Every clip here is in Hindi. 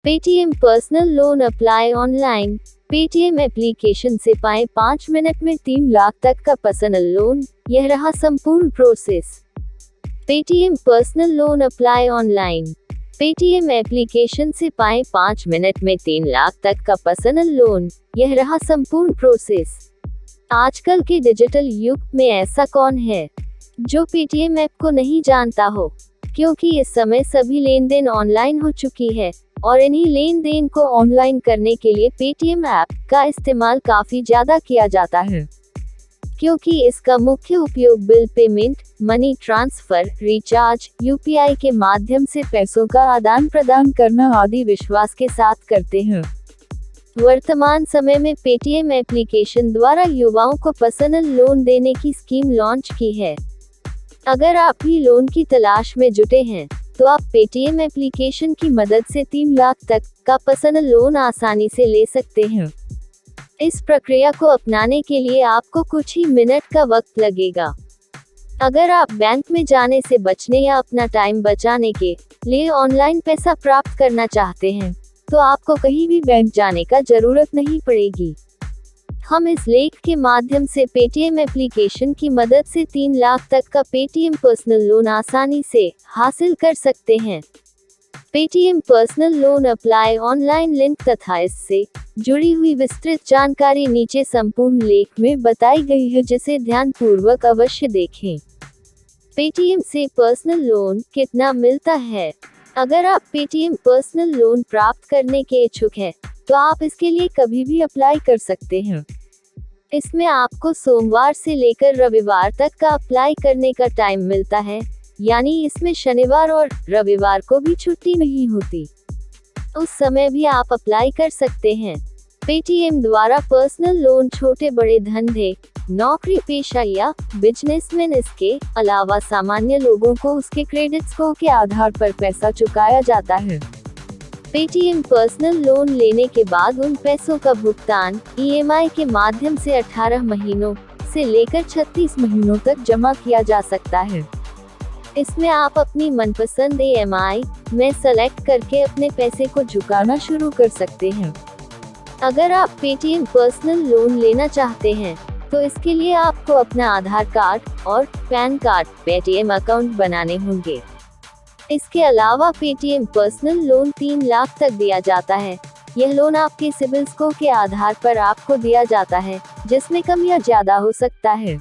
Paytm personal loan apply online. Paytm application से पाएं 5 मिनट में 3 लाख तक का पर्सनल लोन। यह रहा संपूर्ण process. Paytm personal loan apply online. Paytm application से पाएं 5 मिनट में 3 लाख तक का पर्सनल लोन। यह रहा संपूर्ण प्रोसेस। आजकल के डिजिटल युग में ऐसा कौन है जो पेटीएम ऐप को नहीं जानता हो, क्योंकि इस समय सभी लेन देन ऑनलाइन हो चुकी है और इन्हीं लेन देन को ऑनलाइन करने के लिए पेटीएम ऐप का इस्तेमाल काफी ज्यादा किया जाता है, क्योंकि इसका मुख्य उपयोग bill payment, money transfer, recharge, UPI के माध्यम से पैसों का आदान प्रदान करना आदि विश्वास के साथ करते हैं। वर्तमान समय में पेटीएम एप्लीकेशन द्वारा युवाओं को पर्सनल लोन देने की स्कीम लॉन्च की है। अगर आप भी लोन की तलाश में जुटे हैं, तो आप पेटीएम एप्लीकेशन की मदद से 3 लाख तक का पर्सनल लोन आसानी से ले सकते हैं। इस प्रक्रिया को अपनाने के लिए आपको कुछ ही मिनट का वक्त लगेगा। अगर आप बैंक में जाने से बचने या अपना टाइम बचाने के लिए ऑनलाइन पैसा प्राप्त करना चाहते हैं, तो आपको कहीं भी बैंक जाने का जरूरत नहीं पड़ेगी। हम इस लेख के माध्यम से पेटीएम एप्लीकेशन की मदद से 3 लाख तक का पेटीएम पर्सनल लोन आसानी से हासिल कर सकते हैं। Paytm personal loan apply online link तथा इससे जुड़ी हुई विस्तृत जानकारी नीचे संपूर्ण लेख में बताई गई है, जिसे ध्यानपूर्वक अवश्य देखें। पेटीएम से पर्सनल लोन कितना मिलता है? अगर आप पेटीएम पर्सनल लोन प्राप्त करने के इच्छुक हैं, तो आप इसके लिए कभी भी अप्लाई कर सकते हैं। इसमें आपको सोमवार से लेकर रविवार तक का अप्लाई करने का टाइम मिलता है, यानी इसमें शनिवार और रविवार को भी छुट्टी नहीं होती। उस समय भी आप अप्लाई कर सकते हैं। पेटीएम द्वारा पर्सनल लोन छोटे बड़े धंधे, नौकरी पेशा या बिजनेसमैन, इसके अलावा सामान्य लोगों को उसके क्रेडिट स्कोर के आधार पर पैसा चुकाया जाता है। पेटीएम पर्सनल लोन लेने के बाद उन पैसों का भुगतान ईएमआई के माध्यम से 18 महीनों से लेकर 36 महीनों तक जमा किया जा सकता है। इसमें आप अपनी मनपसंद ईएमआई में सेलेक्ट करके अपने पैसे को चुकाना शुरू कर सकते हैं। अगर आप पेटीएम पर्सनल लोन लेना चाहते हैं, तो इसके लिए आपको अपना आधार कार्ड और पैन कार्ड पेटीएम अकाउंट बनाने होंगे। इसके अलावा पेटीएम पर्सनल लोन 3 लाख तक दिया जाता है। यह लोन आपके सिबिल स्कोर के आधार पर आपको दिया जाता है, जिसमें कम या ज्यादा हो सकता है।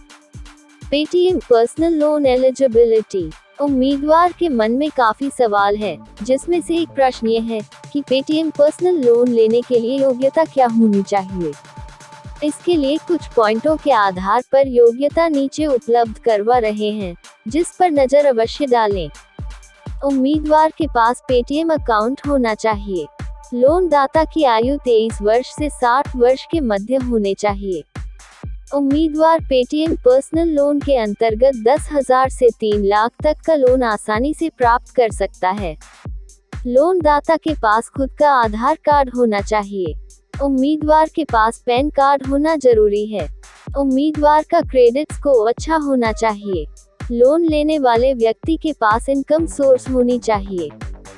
Paytm personal loan eligibility. उम्मीदवार के मन में काफी सवाल है, जिसमें से एक प्रश्न ये है कि पेटीएम पर्सनल लोन लेने के लिए योग्यता क्या होनी चाहिए। इसके लिए कुछ पॉइंटों के आधार पर योग्यता नीचे उपलब्ध करवा रहे हैं, जिस पर नजर अवश्य डालें। उम्मीदवार के पास पेटीएम अकाउंट होना चाहिए। लोन दाता की आयु 23 वर्ष से 60 वर्ष के मध्य होने चाहिए। उम्मीदवार पेटीएम पर्सनल लोन के अंतर्गत 10,000 से 3 लाख तक का लोन आसानी से प्राप्त कर सकता है। लोन दाता के पास खुद का आधार कार्ड होना चाहिए। उम्मीदवार के पास पैन कार्ड होना जरूरी है। उम्मीदवार का क्रेडिट स्कोर अच्छा होना चाहिए। लोन लेने वाले व्यक्ति के पास इनकम सोर्स होनी चाहिए।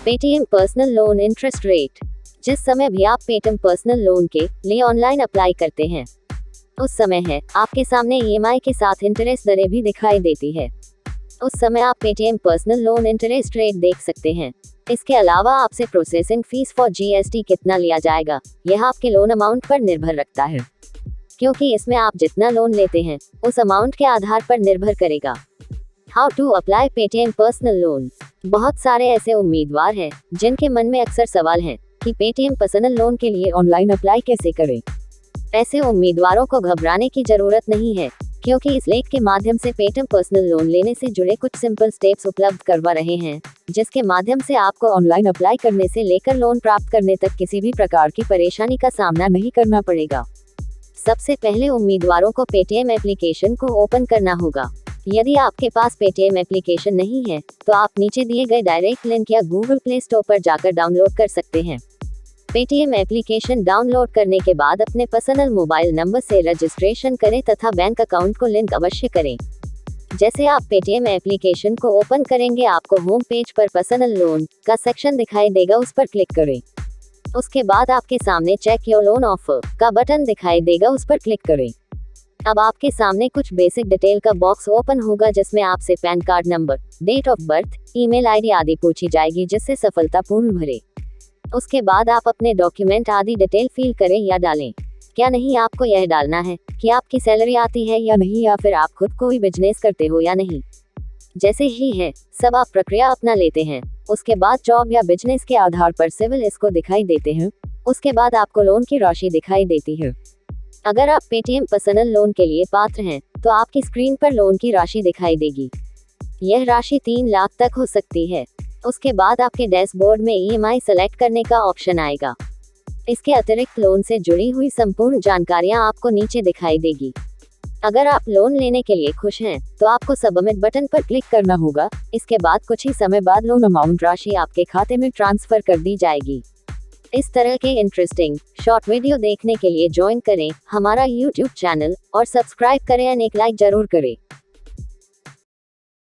Paytm personal loan interest rate. जिस समय भी आप पेटीएम पर्सनल लोन के लिए ऑनलाइन अप्लाई करते हैं, उस समय है आपके सामने ईएमआई के साथ इंटरेस्ट दरें भी दिखाई देती है। उस समय आप Paytm personal loan interest rate देख सकते हैं। इसके अलावा आपसे प्रोसेसिंग फीस फॉर जीएसटी कितना लिया जाएगा, यह आपके लोन अमाउंट पर निर्भर रखता है, क्योंकि इसमें आप जितना लोन लेते हैं उस अमाउंट के आधार पर निर्भर करेगा। How to apply Paytm personal loan. बहुत सारे ऐसे उम्मीदवार हैं जिनके मन में अक्सर सवाल है कि पेटीएम पर्सनल लोन के लिए ऑनलाइन अप्लाई कैसे करें। ऐसे उम्मीदवारों को घबराने की जरूरत नहीं है, क्योंकि इस लेख के माध्यम से पेटीएम पर्सनल लोन लेने से जुड़े कुछ सिंपल स्टेप्स उपलब्ध करवा रहे हैं, जिसके माध्यम से आपको ऑनलाइन अप्लाई करने से लेकर लोन प्राप्त करने तक किसी भी प्रकार की परेशानी का सामना नहीं करना पड़ेगा। सबसे पहले उम्मीदवारों को पेटीएम एप्लीकेशन को ओपन करना होगा। यदि आपके पास पेटीएम एप्लीकेशन नहीं है, तो आप नीचे दिए गए डायरेक्ट लिंक या गूगल प्ले स्टोर पर जाकर डाउनलोड कर सकते हैं। पेटीएम एप्लीकेशन डाउनलोड करने के बाद अपने पर्सनल मोबाइल नंबर से रजिस्ट्रेशन करें तथा बैंक अकाउंट को लिंक अवश्य करें। जैसे आप पेटीएम एप्लीकेशन को ओपन करेंगे, आपको होम पेज पर पर्सनल लोन का सेक्शन दिखाई देगा, उस पर क्लिक करें। उसके बाद आपके सामने चेक योर लोन ऑफर का बटन दिखाई देगा, उस पर क्लिक करें। अब आपके सामने कुछ बेसिक डिटेल का बॉक्स ओपन होगा जिसमें आपसे PAN card number, date of birth, email ID आदि पूछी जाएगी, जिससे सफलतापूर्ण भरे। उसके बाद आप अपने डॉक्यूमेंट आदि डिटेल फिल करें या डालें। क्या नहीं आपको यह डालना है कि आपकी सैलरी आती है या नहीं, या फिर आप खुद कोई बिजनेस करते हो या नहीं। जैसे ही है सब आप प्रक्रिया अपना लेते हैं। उसके बाद जॉब या बिजनेस के आधार पर सिविल इसको दिखाई देते हैं। उसके बाद आपको लोन की राशि दिखाई देती है। अगर आप पेटीएम पर्सनल लोन के लिए पात्र हैं तो आपकी स्क्रीन पर लोन की राशि दिखाई देगी। यह राशि 3 लाख तक हो सकती है। उसके बाद आपके डैशबोर्ड में ईएमआई सेलेक्ट करने का ऑप्शन आएगा। इसके अतिरिक्त लोन से जुड़ी हुई संपूर्ण जानकारियां आपको नीचे दिखाई देगी। अगर आप लोन लेने के लिए खुश हैं तो आपको सबमिट बटन पर क्लिक करना होगा। इसके बाद कुछ ही समय बाद लोन अमाउंट राशि आपके खाते में ट्रांसफर कर दी जाएगी। इस तरह के इंटरेस्टिंग शॉर्ट वीडियो देखने के लिए ज्वाइन करें हमारा YouTube चैनल और सब्सक्राइब करें और एक लाइक जरूर करें।